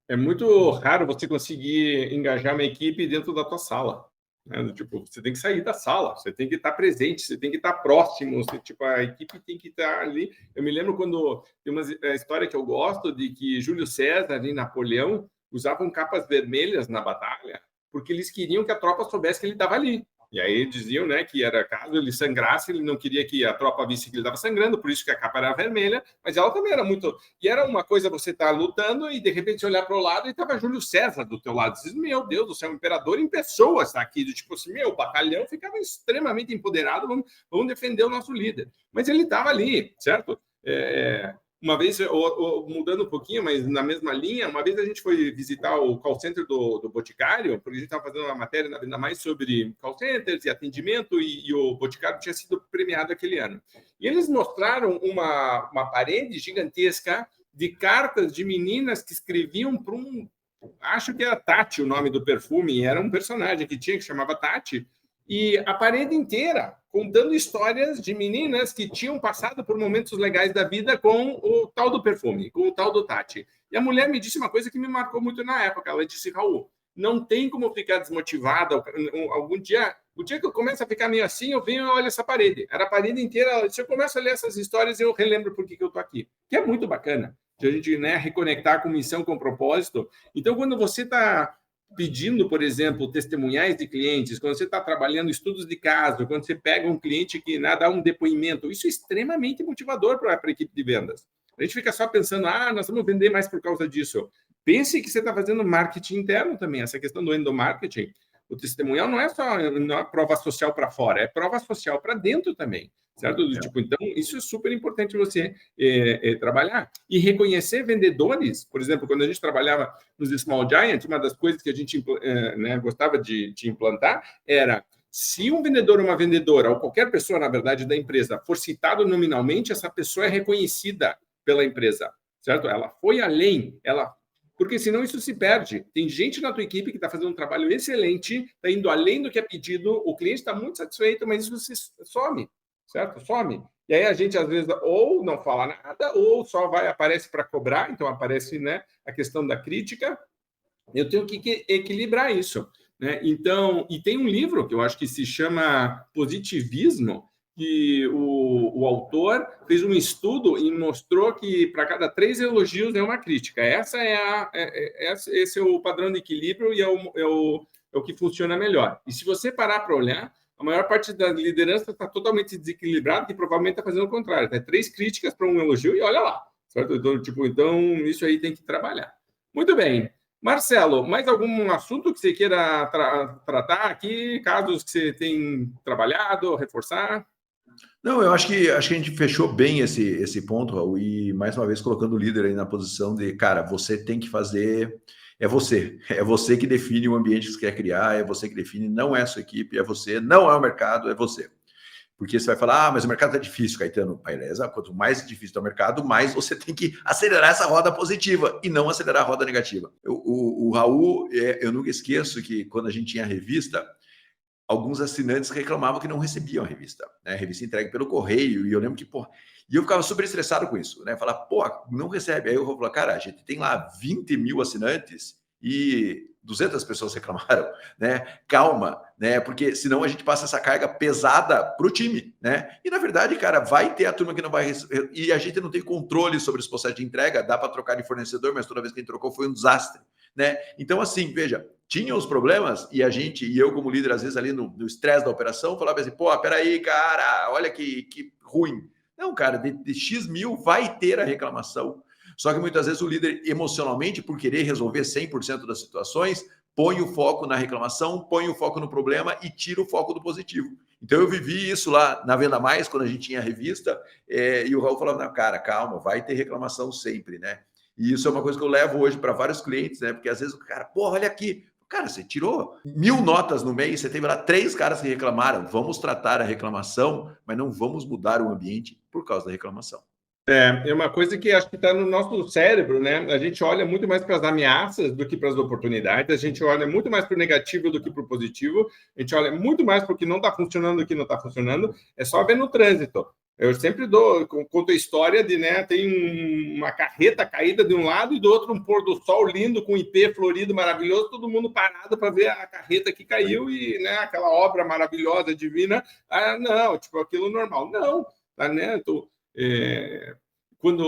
É muito raro você conseguir engajar uma equipe dentro da tua sala. Né? Tipo, você tem que sair da sala, você tem que estar presente, você tem que estar próximo, tipo, a equipe tem que estar ali. Eu me lembro quando tem uma história que eu gosto de que Júlio César e Napoleão usavam capas vermelhas na batalha porque eles queriam que a tropa soubesse que ele estava ali. E aí diziam, né, que era caso ele sangrasse, ele não queria que a tropa visse que ele estava sangrando, por isso que a capa era vermelha, mas ela também era muito... E era uma coisa você estar lutando e de repente olhar para o lado e estava Júlio César do teu lado. Você diz, meu Deus do céu, o imperador em pessoa está aqui. Tipo assim, o batalhão ficava extremamente empoderado, vamos defender o nosso líder. Mas ele estava ali, certo? Uma vez, mudando um pouquinho, mas na mesma linha, uma vez a gente foi visitar o call center do Boticário, porque a gente estava fazendo uma matéria ainda mais sobre call centers e atendimento, e o Boticário tinha sido premiado aquele ano. E eles mostraram uma parede gigantesca de cartas de meninas que escreviam para acho que era Tati o nome do perfume, era um personagem que chamava Tati, e a parede inteira contando histórias de meninas que tinham passado por momentos legais da vida com o tal do perfume, com o tal do Tati. E a mulher me disse uma coisa que me marcou muito na época. Ela disse, Raul, não tem como ficar desmotivada. Algum dia, o dia que eu começo a ficar meio assim, eu venho e olho essa parede. Era a parede inteira. Ela disse, eu começo a ler essas histórias e eu relembro por que eu estou aqui. Que é muito bacana. De a gente, né, reconectar com missão, com propósito. Então, quando você está pedindo, por exemplo, testemunhais de clientes, quando você está trabalhando estudos de caso, quando você pega um cliente que dá um depoimento, isso é extremamente motivador para a equipe de vendas. A gente fica só pensando, nós vamos vender mais por causa disso. Pense que você está fazendo marketing interno também, essa questão do endomarketing. O testemunhal não é só prova social para fora, é prova social para dentro também. Certo? Tipo, então, isso é super importante você trabalhar. E reconhecer vendedores, por exemplo, quando a gente trabalhava nos Small Giants, uma das coisas que a gente gostava de implantar era, se um vendedor ou uma vendedora, ou qualquer pessoa, na verdade, da empresa, for citado nominalmente, essa pessoa é reconhecida pela empresa, certo? Ela foi além, porque senão isso se perde. Tem gente na tua equipe que está fazendo um trabalho excelente, está indo além do que é pedido, o cliente está muito satisfeito, mas isso se some. Certo? Some. E aí a gente, às vezes, ou não fala nada, ou só aparece para cobrar, então aparece, né, a questão da crítica. Eu tenho que equilibrar isso. né? Então, e tem um livro que eu acho que se chama Positivismo, que o autor fez um estudo e mostrou que para cada 3 elogios é uma crítica. Esse é o padrão de equilíbrio e é o que funciona melhor. E se você parar para olhar, a maior parte da liderança está totalmente desequilibrada e provavelmente está fazendo o contrário. Tem 3 críticas para um elogio e olha lá. Certo? Então, isso aí tem que trabalhar. Muito bem. Marcelo, mais algum assunto que você queira tratar aqui? Casos que você tem trabalhado, reforçar? Não, eu acho que a gente fechou bem esse ponto, Raul, e mais uma vez colocando o líder aí na posição de, cara, você tem que fazer, é você que define o ambiente que você quer criar, é você que define, não é a sua equipe, é você, não é o mercado, é você. Porque você vai falar, mas o mercado está difícil, Caetano. Beleza, quanto mais difícil está o mercado, mais você tem que acelerar essa roda positiva e não acelerar a roda negativa. O Raul, eu nunca esqueço que quando a gente tinha a revista, alguns assinantes reclamavam que não recebiam a revista, né? A revista entregue pelo correio, e eu lembro que, e eu ficava super estressado com isso, né? Falar, não recebe. Aí eu vou falar, cara, a gente tem lá 20 mil assinantes e 200 pessoas reclamaram, né? Calma, né? Porque senão a gente passa essa carga pesada para o time, né? E na verdade, cara, vai ter a turma que não vai receber, e a gente não tem controle sobre esse processo de entrega, dá para trocar de fornecedor, mas toda vez que a gente trocou foi um desastre, né? Então, assim, veja, tinha os problemas e eu como líder, às vezes ali no estresse da operação, falava assim, peraí, cara, olha que ruim. Não, cara, de X mil vai ter a reclamação. Só que muitas vezes o líder, emocionalmente, por querer resolver 100% das situações, põe o foco na reclamação, põe o foco no problema e tira o foco do positivo. Então eu vivi isso lá na Venda Mais, quando a gente tinha a revista, e o Raul falava, não, cara, calma, vai ter reclamação sempre, né? E isso é uma coisa que eu levo hoje para vários clientes, né? Porque às vezes o cara, olha aqui, cara, você tirou 1000 notas no mês, você teve lá 3 caras que reclamaram. Vamos tratar a reclamação, mas não vamos mudar o ambiente por causa da reclamação. É uma coisa que acho que está no nosso cérebro, né? A gente olha muito mais para as ameaças do que para as oportunidades, a gente olha muito mais para o negativo do que para o positivo, a gente olha muito mais para o que não está funcionando do que não está funcionando. É só ver no trânsito. Eu sempre conto a história de, né, tem uma carreta caída de um lado e do outro um pôr do sol lindo com IP florido maravilhoso, todo mundo parado para ver a carreta que caiu e, né, aquela obra maravilhosa, divina. Não, tipo, aquilo normal. Não, tá, né? Quando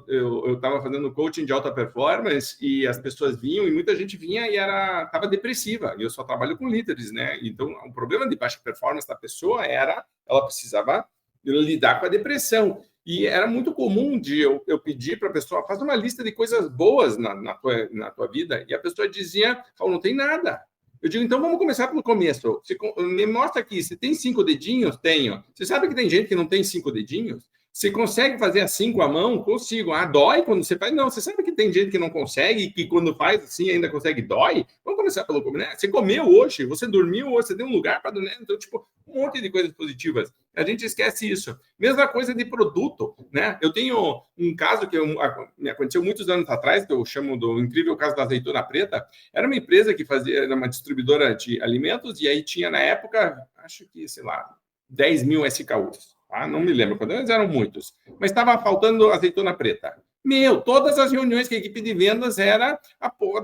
eu estava fazendo coaching de alta performance e as pessoas vinham e muita gente vinha e estava depressiva, e eu só trabalho com líderes, né? Então, o problema de baixa performance da pessoa ela precisava lidar com a depressão. E era muito comum de eu pedir para a pessoa, faz uma lista de coisas boas na tua vida, e a pessoa dizia, não tem nada. Eu digo, então vamos começar pelo começo. Você me mostra aqui, você tem 5 dedinhos? Tenho. Você sabe que tem gente que não tem 5 dedinhos? Você consegue fazer assim com a mão? Consigo. Dói quando você faz? Não, você sabe que tem gente que não consegue e que quando faz assim ainda consegue, dói? Vamos começar pelo comer, né? Você comeu hoje, você dormiu hoje, você deu um lugar para dormir, então, tipo, um monte de coisas positivas. A gente esquece isso. Mesma coisa de produto, né? Eu tenho um caso que me aconteceu muitos anos atrás, que eu chamo do incrível caso da azeitona preta. Era uma empresa que era uma distribuidora de alimentos, e aí tinha na época, acho que, sei lá, 10 mil SKUs. Não me lembro quando, eram muitos. Mas estava faltando azeitona preta. Todas as reuniões que a equipe de vendas era a porra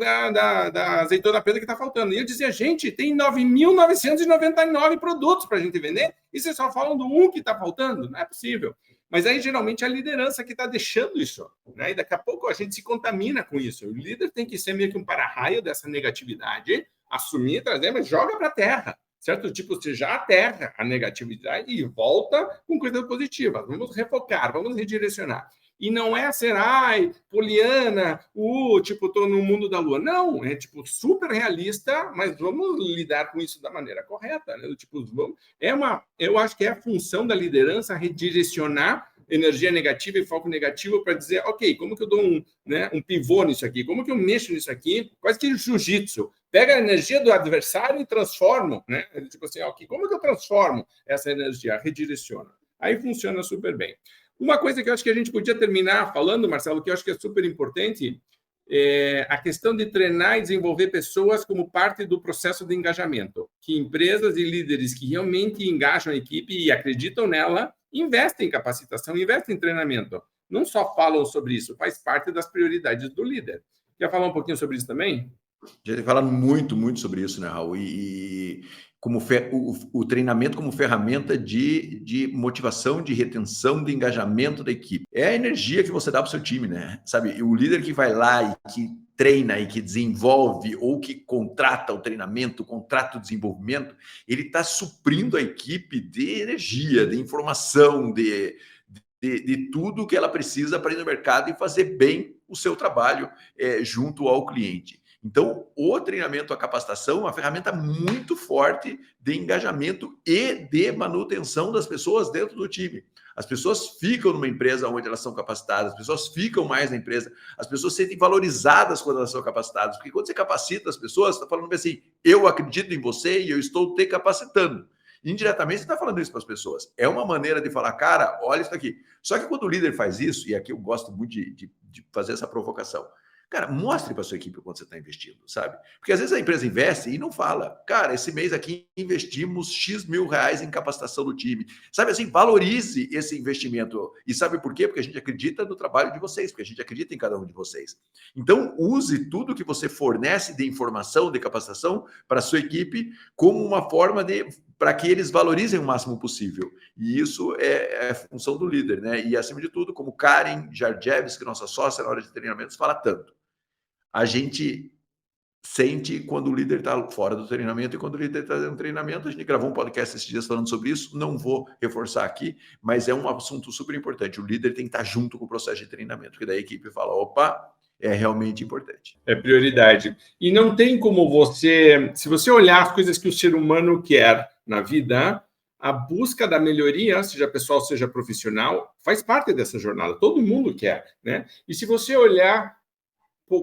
da azeitona preta que está faltando. E eu dizia, gente, tem 9.999 produtos para a gente vender e vocês só falam do um que está faltando? Não é possível. Mas aí, geralmente, é a liderança que está deixando isso, né? E daqui a pouco a gente se contamina com isso. O líder tem que ser meio que um para-raio dessa negatividade, assumir, trazer, mas joga para a terra. Certo? Tipo, você já aterra a negatividade e volta com coisas positivas. Vamos refocar, vamos redirecionar. E não é ser, poliana, tipo, estou no mundo da lua. Não, é tipo super realista, mas vamos lidar com isso da maneira correta, né? Tipo, eu acho que é a função da liderança redirecionar energia negativa e foco negativo para dizer, ok, como que eu dou um pivô nisso aqui? Como que eu mexo nisso aqui? Quase que jiu-jitsu. Pega a energia do adversário e transformo, né? Tipo assim, ok, como que eu transformo essa energia? Redireciono. Aí funciona super bem. Uma coisa que eu acho que a gente podia terminar falando, Marcelo, que eu acho que é super importante, é a questão de treinar e desenvolver pessoas como parte do processo de engajamento. Que empresas e líderes que realmente engajam a equipe e acreditam nela, investem em capacitação, investem em treinamento. Não só falam sobre isso, faz parte das prioridades do líder. Quer falar um pouquinho sobre isso também? A gente fala muito, muito sobre isso, né, Raul? E como o treinamento como ferramenta de motivação, de retenção, de engajamento da equipe. É a energia que você dá para o seu time, né? Sabe, o líder que vai lá e que treina e que desenvolve ou que contrata o treinamento, contrata o desenvolvimento, ele está suprindo a equipe de energia, de informação, de tudo que ela precisa para ir no mercado e fazer bem o seu trabalho junto ao cliente. Então, o treinamento, a capacitação é uma ferramenta muito forte de engajamento e de manutenção das pessoas dentro do time. As pessoas ficam numa empresa onde elas são capacitadas, as pessoas ficam mais na empresa, as pessoas se sentem valorizadas quando elas são capacitadas, porque quando você capacita as pessoas, você está falando assim, eu acredito em você e eu estou te capacitando. Indiretamente, você está falando isso para as pessoas. É uma maneira de falar, cara, olha isso aqui. Só que quando o líder faz isso, e aqui eu gosto muito de fazer essa provocação, cara, mostre para sua equipe quanto você está investindo, sabe? Porque às vezes a empresa investe e não fala. Cara, esse mês aqui investimos X mil reais em capacitação do time. Sabe assim, valorize esse investimento. E sabe por quê? Porque a gente acredita no trabalho de vocês, porque a gente acredita em cada um de vocês. Então, use tudo que você fornece de informação, de capacitação para a sua equipe como uma forma para que eles valorizem o máximo possível. E isso é função do líder, né? E, acima de tudo, como Karen Jarjevski, nossa sócia na hora de treinamentos, fala tanto. A gente sente quando o líder está fora do treinamento e quando o líder está dentro do treinamento. A gente gravou um podcast esses dias falando sobre isso, não vou reforçar aqui, mas é um assunto super importante. O líder tem que estar junto com o processo de treinamento, porque daí a equipe fala, opa, é realmente importante. É prioridade. E não tem como você, se você olhar as coisas que o ser humano quer na vida, a busca da melhoria, seja pessoal, seja profissional, faz parte dessa jornada. Todo mundo quer, né? E se você olhar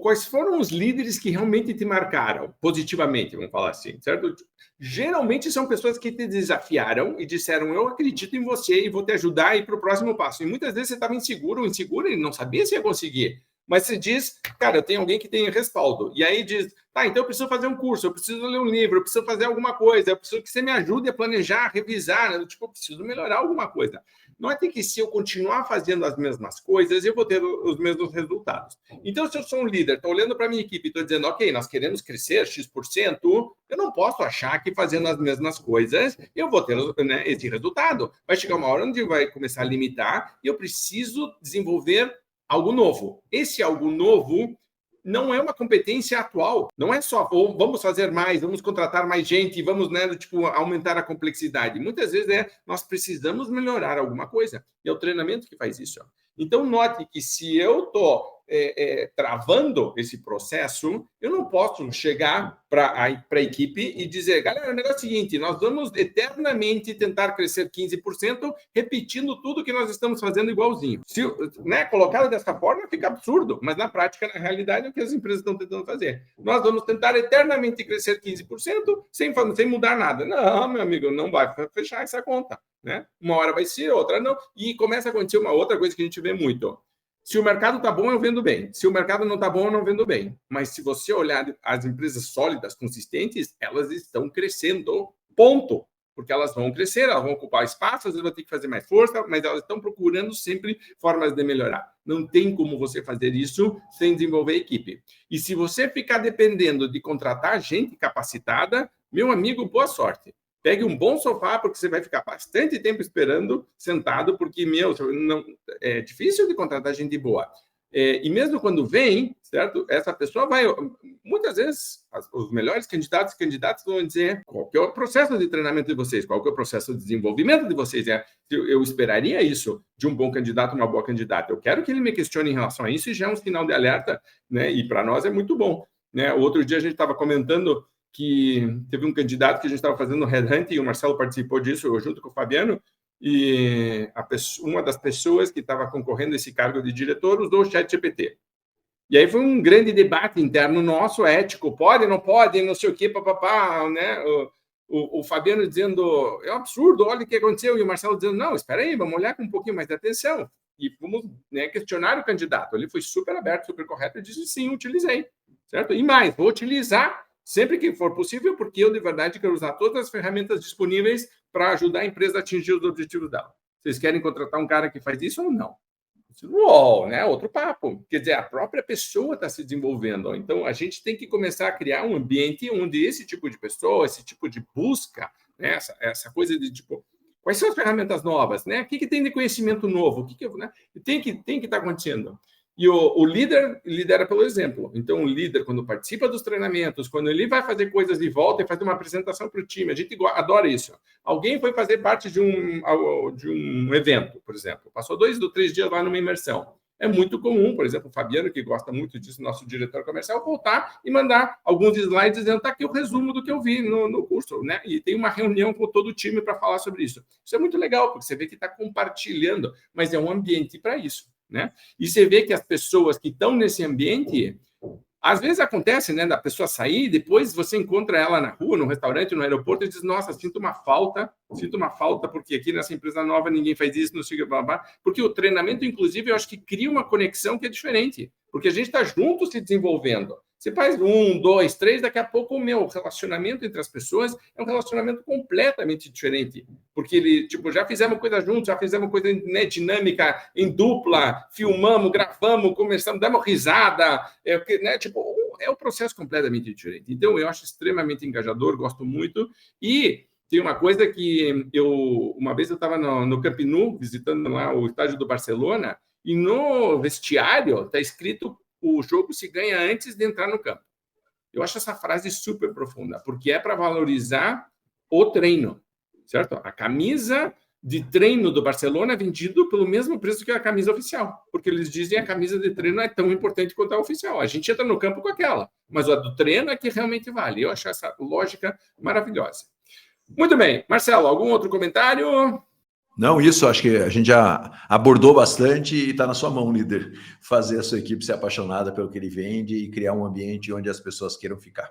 quais foram os líderes que realmente te marcaram positivamente, vamos falar assim, certo? Geralmente são pessoas que te desafiaram e disseram, eu acredito em você e vou te ajudar a ir para o próximo passo. E muitas vezes você estava inseguro e não sabia se ia conseguir. Mas você diz, cara, eu tenho alguém que tem respaldo. E aí diz, tá, então eu preciso fazer um curso, eu preciso ler um livro, eu preciso fazer alguma coisa, eu preciso que você me ajude a planejar, a revisar, né? Tipo, eu preciso melhorar alguma coisa. Note que se eu continuar fazendo as mesmas coisas, eu vou ter os mesmos resultados. Então, se eu sou um líder, estou olhando para a minha equipe e estou dizendo, ok, nós queremos crescer X%, eu não posso achar que fazendo as mesmas coisas eu vou ter, né, esse resultado. Vai chegar uma hora onde vai começar a limitar e eu preciso desenvolver algo novo. Esse algo novo não é uma competência atual. Não é só vamos fazer mais, vamos contratar mais gente, vamos, né, tipo, aumentar a complexidade. Muitas vezes nós precisamos melhorar alguma coisa. E é o treinamento que faz isso. Então, note que se eu estou travando esse processo, eu não posso chegar para a equipe e dizer, galera, o negócio é o seguinte, nós vamos eternamente tentar crescer 15%, repetindo tudo que nós estamos fazendo igualzinho. Se, né, colocado dessa forma, fica absurdo, mas na prática, na realidade, é o que as empresas estão tentando fazer. Nós vamos tentar eternamente crescer 15% sem mudar nada. Não, meu amigo, não vai fechar essa conta, né? Uma hora vai ser, outra não. E começa a acontecer uma outra coisa que a gente vê muito. Se o mercado está bom, eu vendo bem. Se o mercado não está bom, eu não vendo bem. Mas se você olhar as empresas sólidas, consistentes, elas estão crescendo, ponto. Porque elas vão crescer, elas vão ocupar espaço, às vezes vão ter que fazer mais força, mas elas estão procurando sempre formas de melhorar. Não tem como você fazer isso sem desenvolver equipe. E se você ficar dependendo de contratar gente capacitada, meu amigo, boa sorte. Pegue um bom sofá, porque você vai ficar bastante tempo esperando, sentado, porque, não, é difícil de contratar gente boa. E mesmo quando vem, certo? Essa pessoa vai... Muitas vezes, os melhores candidatos vão dizer qual que é o processo de treinamento de vocês, qual que é o processo de desenvolvimento de vocês. Eu esperaria isso de um bom candidato, uma boa candidata. Eu quero que ele me questione em relação a isso e já é um sinal de alerta, né? E para nós é muito bom, né? O outro dia a gente estava comentando que teve um candidato que a gente estava fazendo headhunting, e o Marcelo participou disso junto com o Fabiano, e uma das pessoas que estava concorrendo a esse cargo de diretor usou o ChatGPT. E aí foi um grande debate interno nosso, ético, pode, não pode, não sei o quê, papapá, né? O Fabiano dizendo, é um absurdo, olha o que aconteceu, e o Marcelo dizendo, não, espera aí, vamos olhar com um pouquinho mais de atenção. E vamos, né, questionar o candidato. Ele foi super aberto, super correto, e disse, sim, utilizei, certo? E mais, vou utilizar sempre que for possível, porque eu, de verdade, quero usar todas as ferramentas disponíveis para ajudar a empresa a atingir os objetivos dela. Vocês querem contratar um cara que faz isso ou não? Uou, né? Outro papo. Quer dizer, a própria pessoa está se desenvolvendo. Então, a gente tem que começar a criar um ambiente onde esse tipo de pessoa, esse tipo de busca, né? Essa coisa de tipo, quais são as ferramentas novas, né? O que tem de conhecimento novo? O que né? Tem que estar acontecendo. E o líder lidera pelo exemplo. Então, o líder, quando participa dos treinamentos, quando ele vai fazer coisas de volta e fazer uma apresentação para o time, a gente adora isso. Alguém foi fazer parte de um evento, por exemplo. Passou 2 ou 3 dias lá numa imersão. É muito comum, por exemplo, o Fabiano, que gosta muito disso, nosso diretor comercial, voltar e mandar alguns slides dizendo, está aqui o resumo do que eu vi no curso, né? E tem uma reunião com todo o time para falar sobre isso. Isso é muito legal, porque você vê que está compartilhando, mas é um ambiente para isso. Né? E você vê que as pessoas que estão nesse ambiente, às vezes acontece, né, da pessoa sair, depois você encontra ela na rua, no restaurante, no aeroporto, e diz, nossa, sinto uma falta, porque aqui nessa empresa nova ninguém faz isso, não sei o que, blá, blá. Porque o treinamento, inclusive, eu acho que cria uma conexão que é diferente, porque a gente está junto se desenvolvendo. Você faz 1, 2, 3, daqui a pouco o relacionamento entre as pessoas é um relacionamento completamente diferente. Porque ele, tipo, já fizemos coisa juntos, já fizemos coisa, né, dinâmica, em dupla, filmamos, gravamos, começamos, damos risada, né, tipo, é um processo completamente diferente. Então, eu acho extremamente engajador, gosto muito. E tem uma coisa que uma vez eu estava no Camp Nou, visitando lá o estádio do Barcelona, e no vestiário está escrito o jogo se ganha antes de entrar no campo. Eu acho essa frase super profunda, porque é para valorizar o treino, certo? A camisa de treino do Barcelona é vendida pelo mesmo preço que a camisa oficial, porque eles dizem que a camisa de treino é tão importante quanto a oficial. A gente entra no campo com aquela, mas a do treino é que realmente vale. Eu acho essa lógica maravilhosa. Muito bem. Marcelo, algum outro comentário? Não, isso, acho que a gente já abordou bastante e está na sua mão, líder, fazer a sua equipe ser apaixonada pelo que ele vende e criar um ambiente onde as pessoas queiram ficar.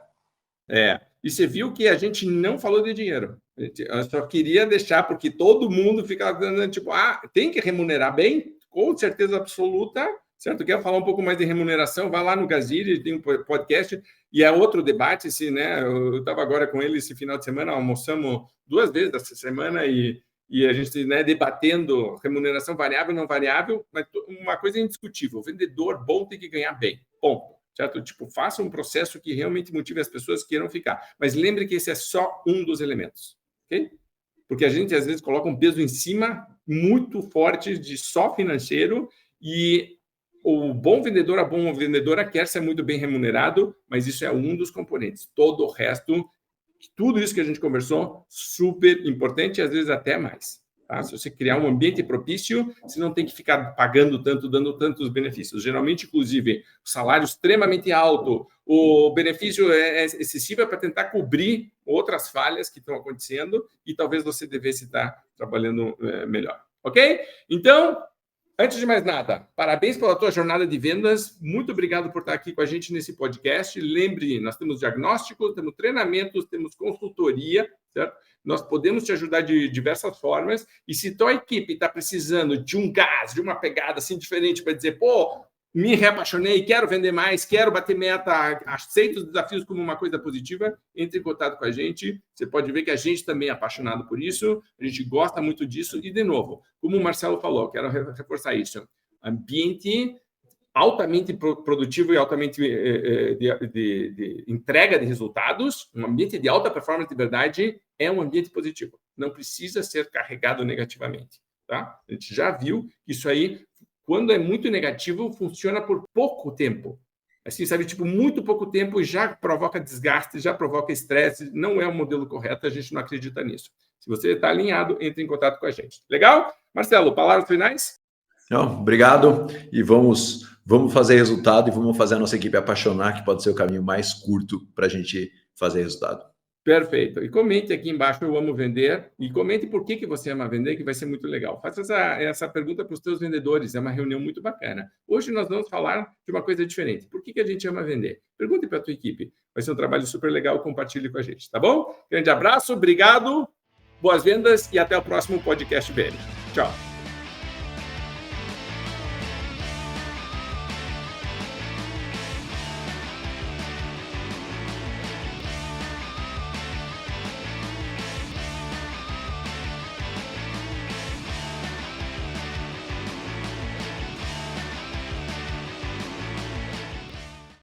E você viu que a gente não falou de dinheiro. Eu só queria deixar, porque todo mundo fica dando, tipo, tem que remunerar bem, com certeza absoluta, certo? Quer falar um pouco mais de remuneração? Vai lá no Gaziri, tem um podcast, e é outro debate, né? Eu estava agora com ele esse final de semana, almoçamos 2 vezes essa semana e a gente, né, debatendo remuneração variável e não variável, mas uma coisa é indiscutível, o vendedor bom tem que ganhar bem, ponto, certo? Tipo, faça um processo que realmente motive as pessoas que queiram ficar, mas lembre que esse é só um dos elementos, ok? Porque a gente, às vezes, coloca um peso em cima muito forte de só financeiro e o bom vendedor, a boa vendedora quer ser muito bem remunerado, mas isso é um dos componentes, todo o resto... Tudo isso que a gente conversou, super importante, e às vezes até mais. Tá? Se você criar um ambiente propício, você não tem que ficar pagando tanto, dando tantos benefícios. Geralmente, inclusive, o salário extremamente alto, o benefício é excessivo para tentar cobrir outras falhas que estão acontecendo e talvez você devesse estar trabalhando melhor. Ok? Então... Antes de mais nada, parabéns pela tua jornada de vendas. Muito obrigado por estar aqui com a gente nesse podcast. Lembre, nós temos diagnóstico, temos treinamentos, temos consultoria, certo? Nós podemos te ajudar de diversas formas. E se tua equipe está precisando de um gás, de uma pegada assim diferente para dizer, pô, me reapaixonei, quero vender mais, quero bater meta, aceito os desafios como uma coisa positiva, entre em contato com a gente. Você pode ver que a gente também é apaixonado por isso, a gente gosta muito disso. E, de novo, como o Marcelo falou, quero reforçar isso, ambiente altamente produtivo e altamente de entrega de resultados, um ambiente de alta performance de verdade é um ambiente positivo, não precisa ser carregado negativamente. Tá? A gente já viu que isso aí, quando é muito negativo, funciona por pouco tempo. Assim, sabe, tipo, muito pouco tempo já provoca desgaste, já provoca estresse, não é o modelo correto, a gente não acredita nisso. Se você está alinhado, entre em contato com a gente. Legal? Marcelo, palavras finais? Não, obrigado. E vamos fazer resultado e vamos fazer a nossa equipe apaixonar, que pode ser o caminho mais curto para a gente fazer resultado. Perfeito. E comente aqui embaixo, eu amo vender. E comente por que você ama vender, que vai ser muito legal. Faça essa pergunta para os teus vendedores. É uma reunião muito bacana. Hoje nós vamos falar de uma coisa diferente. Por que a gente ama vender? Pergunte para a tua equipe. Vai ser um trabalho super legal. Compartilhe com a gente, tá bom? Grande abraço, obrigado, boas vendas e até o próximo podcast VM. Tchau.